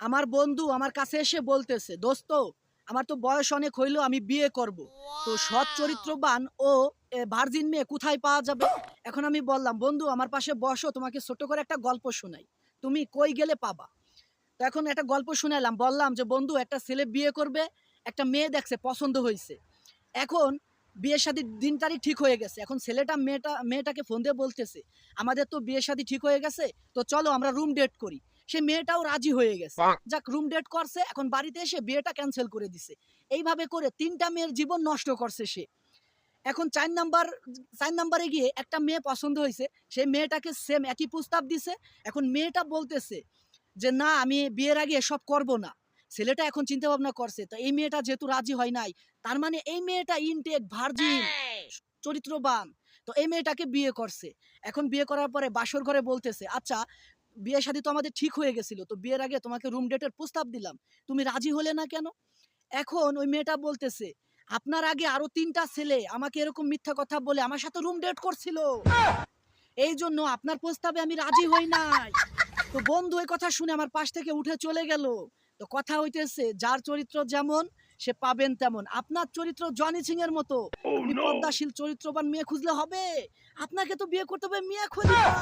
আমার বন্ধু আমার কাছে এসে বলতেছে, দোস্ত আমার তো বয়স অনেক হইলো, আমি বিয়ে করব। তো সৎ চরিত্রবান ও ভার্জিন মেয়ে কোথায় পাওয়া যাবে? এখন আমি বললাম, বন্ধু আমার পাশে বসো, তোমাকে ছোট করে একটা গল্প শোনাই, তুমি কই গেলে পাবা। তো এখন একটা গল্প শুনাইলাম, বললাম যে বন্ধু একটা ছেলে বিয়ে করবে, একটা মেয়ে দেখছে পছন্দ হয়েছে। এখন বিয়ের শাদীর দিন তারিখ ঠিক হয়ে গেছে। এখন ছেলেটা মেয়েটাকে ফোন দিয়ে বলতেছে, আমাদের তো বিয়ের শাদী ঠিক হয়ে গেছে, তো চলো আমরা রুম ডেট করি। সে মেয়েটাও রাজি হয়ে গেছে, যাক রুম ডেট করছে। এখন বাড়িতে এসে বিয়েটা ক্যান্সেল করে দিছে। এইভাবে করে তিনটা মেয়ের জীবন নষ্ট করছে সে। এখন চার নাম্বারে গিয়ে একটা মেয়ে পছন্দ হয়েছে, সেই মেয়েটাকে সেম একই প্রস্তাব দিছে। এখন মেয়েটা বলতেছে যে না, আমি বিয়ের আগে এসব করব না। ছেলেটা এখন চিন্তা ভাবনা করছে, তো এই মেয়েটা যেহেতু রাজি হয় নাই, তার মানে এই মেয়েটা ইনটেক ভার্জিন, চরিত্রবান। তো এই মেয়েটাকে বিয়ে করছে। এখন বিয়ে করার পরে বাসর ঘরে বলতেছে, আচ্ছা বিয়ে শাদী তো আমাদের ঠিক হয়ে গেছিল, তো বিয়ের আগে তোমাকে রুম ডেটের প্রস্তাব দিলাম, তুমি রাজি হলে না কেন? এখন ওই মেয়েটা বলতেছে, আপনার আগে আরো তিনটা ছেলে আমাকে এরকম মিথ্যা কথা বলে আমার সাথে রুম ডেট করছিল, এই জন্য আপনার প্রস্তাবে আমি রাজি হই নাই। তো বন্ধু এই কথা শুনে আমার পাশ থেকে উঠে চলে গেল। তো কথা হইতেছে, যার চরিত্র যেমন সে পাবেন তেমন। আপনার চরিত্র জনি সিং এর মতো, আপনি পদ্মাশীল চরিত্রবান মেয়ে খুঁজলে হবে? আপনাকে তো বিয়ে করতে হবে মিয়া খলিফা।